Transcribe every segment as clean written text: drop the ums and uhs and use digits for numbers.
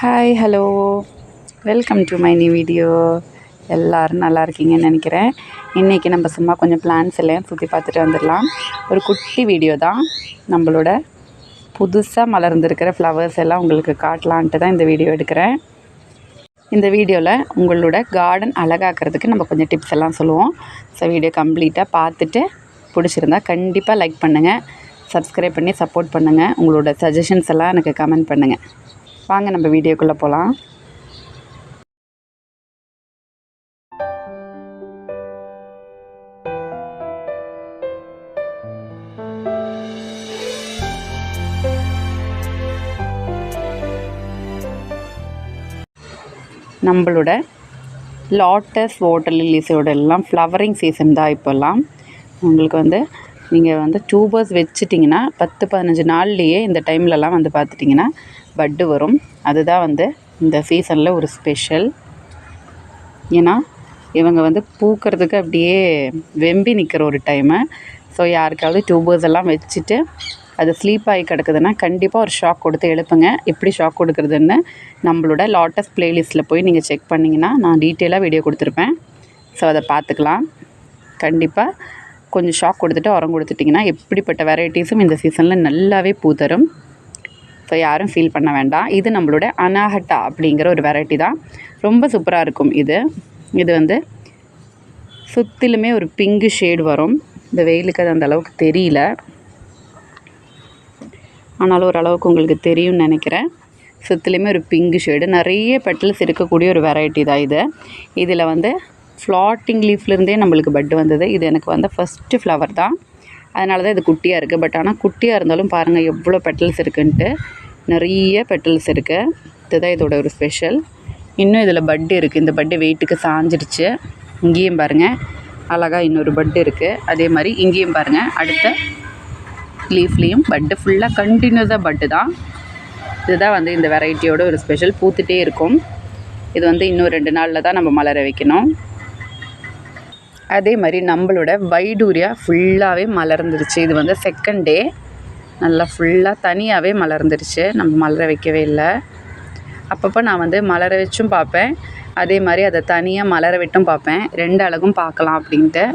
Hi hello welcome to my new video. எல்லோரும் நல்லா இருக்கீங்கன்னு நினைக்கிறேன். இன்றைக்கி நம்ம சும்மா கொஞ்சம் பிளான்ஸ் எல்லாம் சுற்றி பார்த்துட்டு வந்துடலாம். ஒரு குட்டி வீடியோ தான். நம்மளோட புதுசாக மலர்ந்துருக்கிற ஃப்ளவர்ஸ் எல்லாம் உங்களுக்கு காட்டலான்ட்டு தான் இந்த வீடியோ எடுக்கிறேன். இந்த வீடியோவில் உங்களோட கார்டன் அழகாக்கிறதுக்கு நம்ம கொஞ்சம் டிப்ஸ் எல்லாம் சொல்லுவோம். ஸோ வீடியோ கம்ப்ளீட்டாக பார்த்துட்டு பிடிச்சிருந்தா கண்டிப்பாக லைக் பண்ணுங்கள், சப்ஸ்கிரைப் பண்ணி சப்போர்ட் பண்ணுங்கள். உங்களோட சஜஷன்ஸ் எல்லாம் எனக்கு கமெண்ட் பண்ணுங்கள். வாங்க நம்ம வீடியோக்குள்ளே போகலாம். நம்மளோட லாட்டஸ் வாட்டர் லில்லிஸோட எல்லாம் ஃப்ளவரிங் சீசன் தான் இப்போல்லாம். உங்களுக்கு நீங்கள் டியூபர்ஸ் வச்சிட்டிங்கன்னா 10-15 நாள்லேயே இந்த டைம்லலாம் பார்த்துட்டிங்கன்னா பட்டு வரும். அதுதான் இந்த சீசனில் ஒரு ஸ்பெஷல். ஏன்னா இவங்க பூக்கிறதுக்கு அப்படியே வெம்பி நிற்கிற ஒரு டைமு. ஸோ யாருக்காவது டியூபர்ஸ் எல்லாம் வச்சுட்டு அது ஸ்லீப் ஆகி கிடக்குதுன்னா கண்டிப்பாக ஒரு ஷாக் கொடுத்து எழுப்புங்க. எப்படி ஷாக் கொடுக்குறதுன்னு நம்மளோட லாட்டஸ் ப்ளேலிஸ்ட்டில் போய் நீங்கள் செக் பண்ணிங்கன்னா நான் டீட்டெயிலாக வீடியோ கொடுத்துருப்பேன். ஸோ அதை பார்த்துக்கலாம். கண்டிப்பாக கொஞ்சம் ஷாக் கொடுத்துட்டு உரம் கொடுத்துட்டிங்கன்னா எப்படிப்பட்ட வெரைட்டிஸும் இந்த சீசனில் நல்லாவே பூ தரும். ஸோ யாரும் ஃபீல் பண்ண வேண்டாம். இது நம்மளோட அனாஹட்டா அப்படிங்கிற ஒரு வெரைட்டி தான். ரொம்ப சூப்பராக இருக்கும். இது சுற்றிலுமே ஒரு பிங்கு ஷேடு வரும். இந்த வெயிலுக்கு அது அந்த அளவுக்கு தெரியல, ஆனாலும் ஓரளவுக்கு உங்களுக்கு தெரியும்னு நினைக்கிறேன். சுற்றிலுமே ஒரு பிங்கு ஷேடு, நிறைய பெட்டல்ஸ் இருக்கக்கூடிய ஒரு வெரைட்டி தான் இது. இதில் ஃப்ளாட்டிங் லீஃப்லேருந்தே நம்மளுக்கு பட்டு வந்தது. இது எனக்கு ஃபஸ்ட்டு ஃப்ளவர் தான். அதனால தான் இது குட்டியாக இருக்குது. பட் ஆனால் குட்டியாக இருந்தாலும் பாருங்கள் எவ்வளோ பெட்டல்ஸ் இருக்குன்ட்டு. நிறைய பெட்டல்ஸ் இருக்குது. இதுதான் இதோட ஒரு ஸ்பெஷல். இன்னும் இதில் பட்டு இருக்குது. இந்த பட்டு வெயிட்டுக்கு சாஞ்சிடுச்சு. இங்கேயும் பாருங்கள் அழகாக இன்னொரு பட்டு இருக்குது. அதே மாதிரி இங்கேயும் பாருங்கள் அடுத்த லீஃப்லேயும் பட்டு, ஃபுல்லாக கண்டினியூஸாக பட்டு தான். இதுதான் இந்த வெரைட்டியோட ஒரு ஸ்பெஷல். பூத்துட்டே இருக்கும். இது இன்னும் 2 நாளில் தான் நம்ம மலர வைக்கணும். அதே மாதிரி நம்மளோட வைடூரியா ஃபுல்லாகவே மலர்ந்துருச்சு. இது செகண்ட் டே நல்லா ஃபுல்லாக தனியாகவே மலர்ந்துருச்சு. நம்ம மலர வைக்கவே இல்லை. அப்பப்போ நான் மலர வச்சும் பார்ப்பேன், அதே மாதிரி அதை தனியாக மலர விட்டும் பார்ப்பேன். 2 அழகும் பார்க்கலாம் அப்படின்ட்டு.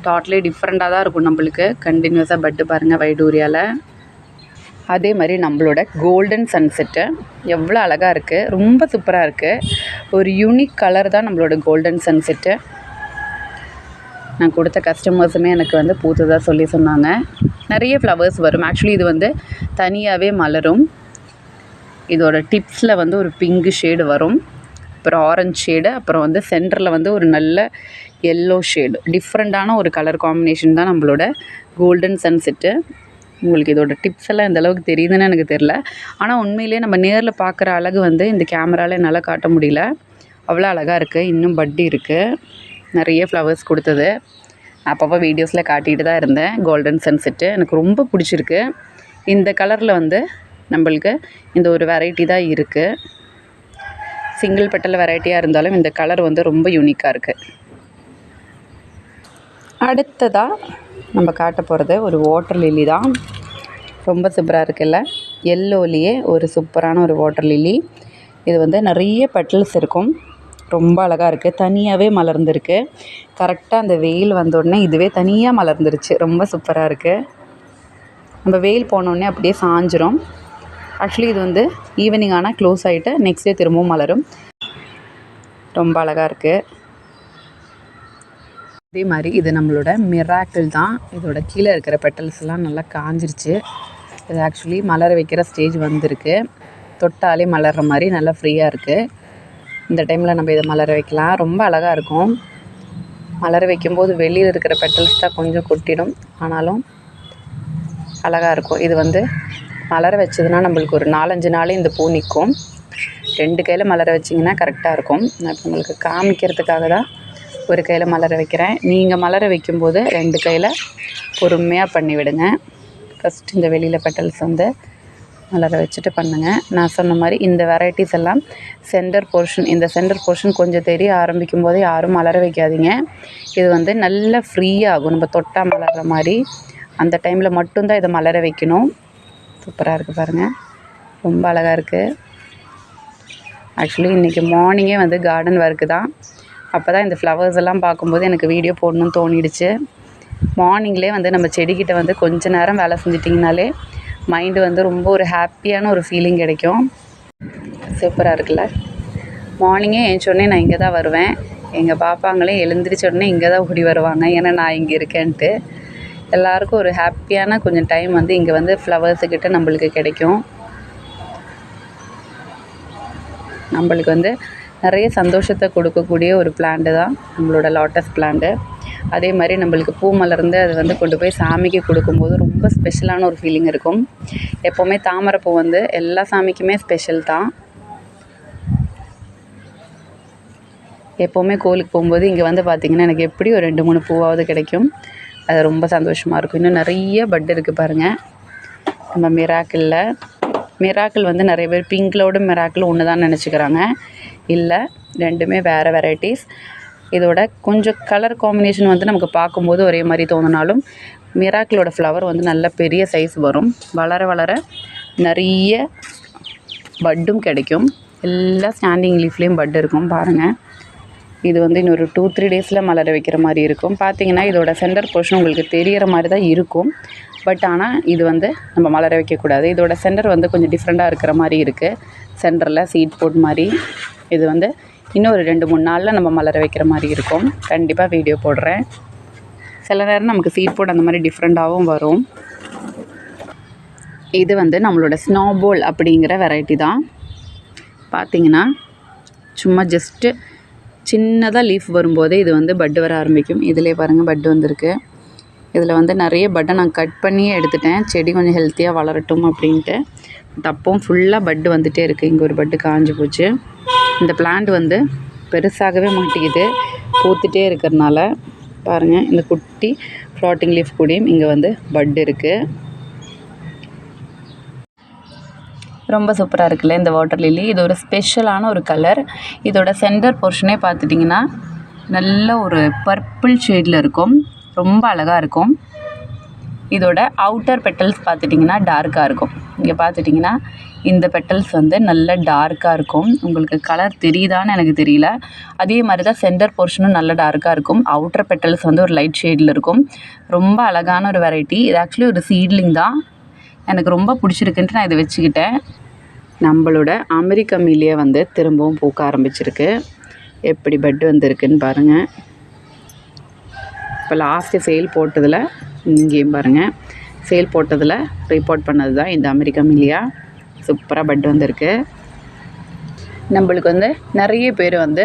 டோட்டலி டிஃப்ரெண்ட்டாக தான் இருக்கும் நம்மளுக்கு. கண்டினியூஸாக பட்டு பாருங்கள் வைடூரியாவில். அதே மாதிரி நம்மளோட கோல்டன் சன்செட்டு எவ்வளோ அழகாக இருக்குது. ரொம்ப சூப்பராக இருக்குது. ஒரு யூனிக் கலர் தான் நம்மளோட கோல்டன் சன்செட்டு. நான் கொடுத்த கஸ்டமர்ஸுமே எனக்கு பூத்ததாக சொன்னாங்க. நிறைய ஃப்ளவர்ஸ் வரும். ஆக்சுவலி இது தனியாகவே மலரும். இதோட டிப்ஸில் ஒரு பிங்கு ஷேடு வரும், அப்புறம் ஆரஞ்சு ஷேடு, அப்புறம் சென்டரில் ஒரு நல்ல எல்லோ ஷேடு. டிஃப்ரெண்ட்டான ஒரு கலர் காம்பினேஷன் தான் நம்மளோட கோல்டன் சன்செட்டு. உங்களுக்கு இதோட டிப்ஸ் எல்லாம் எந்த அளவுக்கு தெரியுதுன்னு எனக்கு தெரில. ஆனால் உண்மையிலேயே நம்ம நேரில் பார்க்குற அழகு இந்த கேமராவில் என்னால் காட்ட முடியல. அவ்வளோ அழகாக இருக்குது. இன்னும் பட்டு இருக்குது. நிறைய ஃப்ளவர்ஸ் கொடுத்தது. அப்பப்போ வீடியோஸில் காட்டிகிட்டு தான் இருந்தேன். கோல்டன் சன்செட்டு எனக்கு ரொம்ப பிடிச்சிருக்கு. இந்த கலரில் நம்மளுக்கு இந்த ஒரு வெரைட்டி தான் இருக்குது. சிங்கிள் பெட்டல் வெரைட்டியாக இருந்தாலும் இந்த கலர் ரொம்ப யூனிக்காக இருக்குது. அடுத்ததாக நம்ம காட்ட போகிறது ஒரு வாட்டர் லில்லி தான். ரொம்ப சூப்பராக இருக்குல்ல. எல்லோலேயே ஒரு சூப்பரான ஒரு வாட்டர் லில்லி. இது நிறைய பெட்டல்ஸ் இருக்கும். ரொம்ப அழகாக இருக்குது. தனியாகவே மலர்ந்துருக்கு. கரெக்டாக அந்த வெயில் வந்தோடனே இதுவே தனியாக மலர்ந்துருச்சு. ரொம்ப சூப்பராக இருக்குது. நம்ம வெயில் போனோடனே அப்படியே சாஞ்சிரும். ஆக்சுவலி இது ஈவினிங் ஆனால் க்ளோஸ் ஆகிட்டு நெக்ஸ்ட் டே திரும்பவும் மலரும். ரொம்ப அழகாக இருக்குது. அதே மாதிரி இது நம்மளோட மிராக்கிள் தான். இதோட கீழே இருக்கிற பெட்டல்ஸ்லாம் நல்லா காஞ்சிருச்சு. இது ஆக்சுவலி மலர வைக்கிற ஸ்டேஜ் வந்திருக்கு. தொட்டாலே மலர்ற மாதிரி நல்லா ஃப்ரீயாக இருக்குது. இந்த டைமில் நம்ம இதை மலர வைக்கலாம். ரொம்ப அழகாக இருக்கும். மலர வைக்கும்போது வெளியில் இருக்கிற பெட்டல்ஸ் தான் கொஞ்சம் கொட்டிடும், ஆனாலும் அழகாக இருக்கும். இது மலர வச்சதுன்னா நம்மளுக்கு ஒரு 4-5 நாளே இந்த பூ நிற்கும். 2 கையில் மலர வச்சிங்கன்னா கரெக்டாக இருக்கும். நான் இப்போ உங்களுக்கு காமிக்கிறதுக்காக தான் ஒரு கையில் மலர வைக்கிறேன். நீங்கள் மலர வைக்கும்போது 2 கையில் பொறுமையாக பண்ணி விடுங்க. ஃபஸ்ட்டு இந்த வெளியில் பெட்டல்ஸ் மலர வச்சுட்டு பண்ணுங்கள். நான் சொன்ன மாதிரி இந்த வெரைட்டிஸ் எல்லாம் சென்டர் போர்ஷன் கொஞ்சம் தெரிய ஆரம்பிக்கும் போது யாரும் மலர வைக்காதீங்க. இது நல்லா ஃப்ரீயாகும். நம்ம தொட்டால் மலர்ற மாதிரி அந்த டைமில் மட்டும்தான் இதை மலர வைக்கணும். சூப்பராக இருக்குது பாருங்கள். ரொம்ப அழகாக இருக்குது. ஆக்சுவலி இன்றைக்கி மார்னிங்கே வந்து கார்டன் ஒர்க்கு தான். அப்போ தான் இந்த ஃப்ளவர்ஸ் எல்லாம் பார்க்கும்போது எனக்கு வீடியோ போடணும்னு தோணிடுச்சு. மார்னிங்லேயே வந்து நம்ம செடிக்கிட்ட வந்து கொஞ்ச நேரம் வேலை செஞ்சிட்டிங்கனாலே மைண்டு வந்து ரொம்ப ஒரு ஹாப்பியான ஒரு ஃபீலிங் கிடைக்கும். சூப்பராக இருக்குல்ல. மார்னிங்கே எழுந்தோடனே நான் இங்கே தான் வருவேன். எங்கள் பாப்பாங்களே எழுந்திரிச்ச உடனே இங்கே தான் ஓடி வருவாங்க, ஏன்னா நான் இங்கே இருக்கேன்ட்டு. எல்லாருக்கும் ஒரு ஹாப்பியான கொஞ்சம் டைம் வந்து இங்கே வந்து ஃப்ளவர்ஸுக்கிட்ட நம்மளுக்கு கிடைக்கும். நம்மளுக்கு வந்து நிறைய சந்தோஷத்தை கொடுக்கக்கூடிய ஒரு பிளான்ட்டு தான் நம்மளோட லோட்டஸ் பிளான்ட்டு. அதே மாதிரி நம்மளுக்கு பூ மலர்ந்து அது வந்து கொண்டு போய் சாமிக்கு கொடுக்கும்போது ரொம்ப ஸ்பெஷலான ஒரு ஃபீலிங் இருக்கும். எப்போவுமே தாமரைப்பூ வந்து எல்லா சாமிக்குமே ஸ்பெஷல் தான். எப்போவுமே கோயிலுக்கு போகும்போது இங்கே வந்து பார்த்திங்கன்னா எனக்கு எப்படி ஒரு 2-3 பூவாவது கிடைக்கும். அது ரொம்ப சந்தோஷமாக இருக்கும். இன்னும் நிறைய பட் இருக்குது பாருங்கள். நம்ம மிராக்கிள் வந்து நிறைய பேர் பிங்க்லோட மிராக்கிள் ஒன்று தான் நினச்சிக்கிறாங்க. இல்லை, ரெண்டுமே வேறு வெரைட்டிஸ். இதோட கொஞ்சம் கலர் காம்பினேஷன் வந்து நமக்கு பார்க்கும்போது ஒரே மாதிரி தோணுனாலும் மிராக்கிளோட ஃப்ளவர் வந்து நல்ல பெரிய சைஸ் வரும். வளர வளர நிறைய பட்டும் கிடைக்கும். எல்லா ஸ்டாண்டிங் லீஃப்லேயும் பட் இருக்கும் பாருங்கள். இது வந்து இன்னொரு 2-3 டேஸில் மலர வைக்கிற மாதிரி இருக்கும். பார்த்திங்கன்னா இதோட சென்டர் போர்ஷன் உங்களுக்கு தெரிகிற மாதிரி தான் இருக்கும். பட் ஆனால் இது வந்து நம்ம மலர வைக்கக்கூடாது. இதோட சென்டர் வந்து கொஞ்சம் டிஃப்ரெண்ட்டாக இருக்கிற மாதிரி இருக்குது. சென்டரில் சீட் போட் மாதிரி. இது வந்து இன்னும் ஒரு 2-3 நாளில் நம்ம மலர வைக்கிற மாதிரி இருக்கும். கண்டிப்பாக வீடியோ போடுறேன். சில நேரம் நமக்கு சீட் போட் அந்த மாதிரி டிஃப்ரெண்ட்டாகவும் வரும். இது வந்து நம்மளோட ஸ்னோபால் அப்படிங்கிற வெரைட்டி தான். பார்த்திங்கன்னா சும்மா ஜஸ்ட்டு சின்னதாக லீஃப் வரும்போதே இது வந்து பட்டு வர ஆரம்பிக்கும். இதிலே பாருங்கள் பட்டு வந்திருக்கு. இதில் வந்து நிறைய பட்டை நான் கட் பண்ணியே எடுத்துட்டேன், செடி கொஞ்சம் ஹெல்த்தியாக வளரட்டும் அப்படின்ட்டு. அப்பவும் ஃபுல்லாக பட்டு வந்துகிட்டே இருக்குது. இங்கே ஒரு பட்டு காஞ்சி போச்சு. இந்த பிளான்ட் வந்து பெருசாகவே மாட்டேங்குது, பூத்துட்டே இருக்கிறதுனால. பாருங்கள், இந்த குட்டி ஃப்ளாட்டிங் லீஃப் கூடயும் இங்கே வந்து பட் இருக்குது. ரொம்ப சூப்பராக இருக்குல்ல இந்த வாட்டர் லில்லி. இது ஒரு ஸ்பெஷலான ஒரு கலர். இதோட சென்டர் போர்ஷனே பார்த்துட்டிங்கன்னா நல்ல ஒரு பர்பிள் ஷேடில் இருக்கும். ரொம்ப அழகாக இருக்கும். இதோட அவுட்டர் பெட்டல்ஸ் பார்த்துட்டிங்கன்னா டார்க்காக இருக்கும். இங்கே பார்த்துட்டிங்கன்னா இந்த பெட்டல்ஸ் வந்து நல்ல டார்க்காக இருக்கும். உங்களுக்கு கலர் தெரியுதான்னு எனக்கு தெரியல. அதே மாதிரி தான் சென்டர் போர்ஷனும் நல்ல டார்க்காக இருக்கும். அவுட்டர் பெட்டல்ஸ் வந்து ஒரு லைட் ஷேடில் இருக்கும். ரொம்ப அழகான ஒரு வெரைட்டி. இது ஆக்சுவலி ஒரு சீட்லிங் தான். எனக்கு ரொம்ப பிடிச்சிருக்குன்ட்டு நான் இதை வச்சுக்கிட்டேன். நம்மளோட அமெரிக்க மில்லியை வந்து திரும்பவும் பூக்க ஆரம்பிச்சிருக்கு. எப்படி பட் வந்திருக்குன்னு பாருங்கள். இப்போ லாஸ்ட்டு சேல் போட்டதில் இங்கேயும் பாருங்கள், சேல் போட்டதில் ரிப்போர்ட் பண்ணது தான் இந்த அமெரிக்க மில்லியா. சூப்பராக பட் வந்திருக்கு. நம்மளுக்கு வந்து நிறைய பேர் வந்து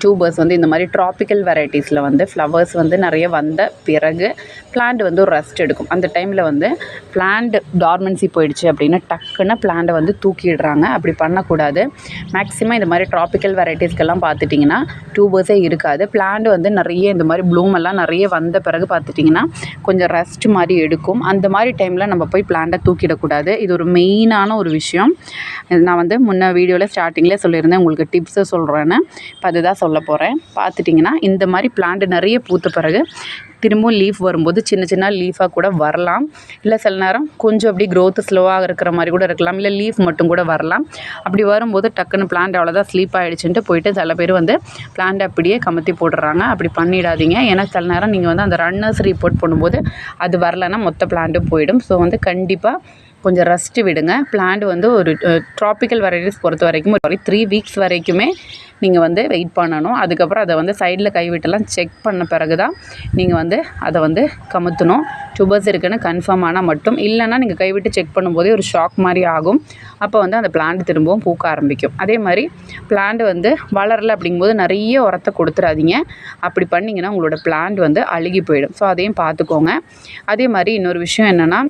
டியூபர்ஸ் வந்து இந்த மாதிரி ட்ராபிக்கல் வெரைட்டிஸில் வந்து ஃப்ளவர்ஸ் வந்து நிறைய வந்த பிறகு பிளான்ட் வந்து ஒரு ரெஸ்ட் எடுக்கும். அந்த டைமில் வந்து பிளான்ட் டார்மன்சி போயிடுச்சு அப்படின்னா டக்குன்னு பிளான்ட்டை வந்து தூக்கிடுறாங்க. அப்படி பண்ணக்கூடாது. மேக்ஸிமம் இந்த மாதிரி ட்ராபிக்கல் வெரைட்டிஸ்க்கெல்லாம் பார்த்துட்டிங்கன்னா டியூபர்ஸே இருக்காது. பிளான்ட் வந்து நிறைய இந்த மாதிரி ப்ளூம் எல்லாம் நிறைய வந்த பிறகு பார்த்துட்டிங்கன்னா கொஞ்சம் ரெஸ்ட் மாதிரி எடுக்கும். அந்த மாதிரி டைமில் நம்ம போய் பிளான்ட்டை தூக்கிடக்கூடாது. இது ஒரு மெயினான ஒரு விஷயம். நான் வந்து முன்ன வீடியோவில் ஸ்டார்டிங்கில் சொல்லியிருந்தேன், உங்களுக்கு டிப்ஸை சொல்கிறேன்னு. இப்போ அதுதான் சொல்ல போகிறேன். பார்த்துட்டிங்கன்னா இந்த மாதிரி பிளான்ட் நிறைய பூத்த பிறகு திரும்பவும் லீஃப் வரும்போது சின்ன சின்ன லீஃபாக கூட வரலாம். இல்லை சில நேரம் கொஞ்சம் அப்படி க்ரோத்து ஸ்லோவாக இருக்கிற மாதிரி கூட இருக்கலாம். இல்லை லீஃப் மட்டும் கூட வரலாம். அப்படி வரும்போது டக்குன்னு பிளான்ட் அவ்வளோதான் ஸ்லீப் ஆகிடுச்சுன்ட்டு போயிட்டு சில பேர் வந்து பிளான்ட் அப்படியே கமத்தி போடுறாங்க. அப்படி பண்ணிடாதீங்க. ஏன்னா சில நேரம் நீங்கள் வந்து அந்த ரன்னர்ஸ் ரிப்போர்ட் பண்ணும்போது அது வரலைன்னா மொத்த பிளான்ட்டும் போயிடும். ஸோ வந்து கண்டிப்பாக கொஞ்சம் ரெஸ்ட்டு விடுங்க. பிளான்ட் வந்து ஒரு ட்ராபிக்கல் வெரைட்டிஸ் பொறுத்த வரைக்கும் ஒரு 3 வீக்ஸ் வரைக்குமே நீங்கள் வந்து வெயிட் பண்ணணும். அதுக்கப்புறம் அதை வந்து சைடில் கைவிட்டெல்லாம் செக் பண்ண பிறகு தான் நீங்கள் வந்து அதை வந்து கமுத்தணும். டியூபர்ஸ் இருக்குன்னு கன்ஃபார்ம் ஆனால் மட்டும். இல்லைன்னா நீங்கள் கைவிட்டு செக் பண்ணும்போதே ஒரு ஷாக் மாதிரி ஆகும். அப்போ வந்து அந்த பிளான்ட் திரும்பவும் பூக்க ஆரம்பிக்கும். அதே மாதிரி பிளான்ட் வந்து வளரலை அப்படிங்கும்போது நிறைய உரத்தை கொடுத்துடாதீங்க. அப்படி பண்ணிங்கன்னா உங்களோட பிளான்ட் வந்து அழுகி போயிடும். ஸோ அதையும் பார்த்துக்கோங்க. அதே மாதிரி இன்னொரு விஷயம் என்னென்னா,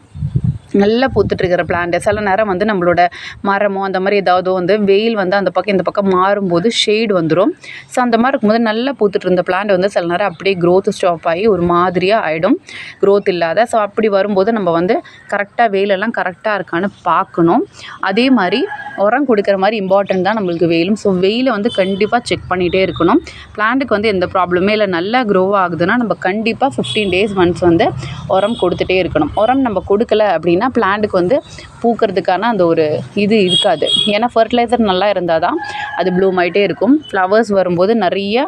நல்லா பூத்துட்ருக்கிற பிளான்ட்டு சில நேரம் வந்து நம்மளோட மரமோ அந்த மாதிரி ஏதாவது வந்து வெயில் வந்து அந்த பக்கம் இந்த பக்கம் மாறும்போது ஷேடு வந்துடும். ஸோ அந்த மாதிரி இருக்கும்போது நல்லா பூத்துட்டு இருந்த பிளான்ட் வந்து சில நேரம் அப்படியே க்ரோத் ஸ்டாப் ஆகி ஒரு மாதிரியாக ஆகிடும், க்ரோத் இல்லாத. ஸோ அப்படி வரும்போது நம்ம வந்து கரெக்டாக வெயிலெல்லாம் கரெக்டாக இருக்கான்னு பார்க்கணும். அதே மாதிரி உரம் கொடுக்குற மாதிரி இம்பார்ட்டன்ட் தான் நம்மளுக்கு வெயிலும். ஸோ வெயிலை வந்து கண்டிப்பாக செக் பண்ணிகிட்டே இருக்கணும். பிளான்ட்டுக்கு வந்து எந்த ப்ராப்ளமே இல்லை, நல்லா க்ரோ ஆகுதுன்னா நம்ம கண்டிப்பாக 15 days ஒன்ஸ் வந்து உரம் கொடுத்துட்டே இருக்கணும். உரம் நம்ம கொடுக்கல அப்படின்னா பிளான்ட்டுக்கு வந்து பூக்கிறதுக்கான அந்த ஒரு இது இருக்காது. ஏன்னா ஃபர்டிலைசர் நல்லா இருந்தால் தான் அது ப்ளூம் ஆகிட்டே இருக்கும். ஃப்ளவர்ஸ் வரும்போது நிறைய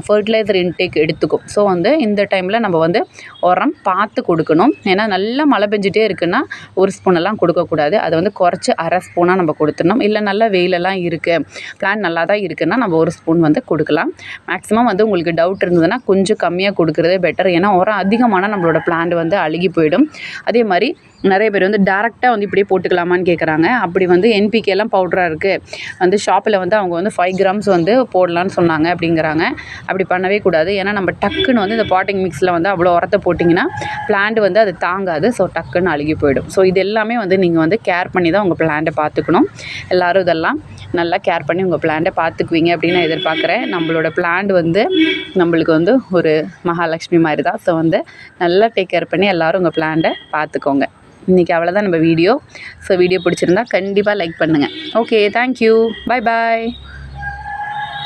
ஃபர்டிலைசர் இன்டேக் எடுத்துக்கும். ஸோ வந்து இந்த டைமில் நம்ம வந்து உரம் பார்த்து கொடுக்கணும். ஏன்னா நல்லா மழை பெஞ்சிட்டே இருக்குன்னா 1 ஸ்பூனெல்லாம் கொடுக்கக்கூடாது. அதை வந்து குறைச்சி 1/2 ஸ்பூனாக நம்ம கொடுத்துடணும். இல்லை நல்லா வெயிலெல்லாம் இருக்குது, பிளான்ட் நல்லா தான் இருக்குன்னா நம்ம 1 ஸ்பூன் வந்து கொடுக்கலாம். மேக்ஸிமம் வந்து உங்களுக்கு டவுட் இருந்ததுன்னா கொஞ்சம் கம்மியாக கொடுக்குறதே பெட்டர். ஏன்னா உரம் அதிகமானால் நம்மளோட பிளான்ட் வந்து அழுகி போயிடும். அதே மாதிரி நிறைய பேர் வந்து டேரெக்டாக வந்து இப்படியே போட்டுக்கலாமான்னு கேட்குறாங்க. அப்படி வந்து என்பிகேலாம் பவுடராக இருக்குது வந்து ஷாப்பில் வந்து அவங்க வந்து 5 கிராம்ஸ் வந்து போடலான்னு சொன்னாங்க அப்படிங்கிறாங்க. அப்படி பண்ணவே கூடாது. ஏன்னா நம்ம டக்குன்னு வந்து இந்த பாட்டிங் மிக்ஸில் வந்து அவ்வளோ உரத்தை போட்டிங்கன்னா பிளான்ட் வந்து அது தாங்காது. ஸோ டக்குன்னு அழுகி போயிடும். ஸோ இது எல்லாமே வந்து நீங்கள் வந்து கேர் பண்ணி தான் உங்கள் பிளான்ட்டை பார்த்துக்கணும். எல்லோரும் இதெல்லாம் நல்லா கேர் பண்ணி உங்கள் பிளான்ட்டை பார்த்துக்குவீங்க அப்படின்னு நான் எதிர்பார்க்குறேன். நம்மளோட பிளான்ட் வந்து நம்மளுக்கு வந்து ஒரு மகாலட்சுமி மாதிரி தான். ஸோ வந்து நல்லா டேக் கேர் பண்ணி எல்லோரும் உங்கள் பிளான்ட்டை பார்த்துக்கோங்க. இன்றைக்கி அவ்வளோதான் நம்ம வீடியோ. ஸோ வீடியோ பிடிச்சிருந்தா கண்டிப்பாக லைக் பண்ணுங்கள். ஓகே, தேங்க்யூ, பாய் பாய்.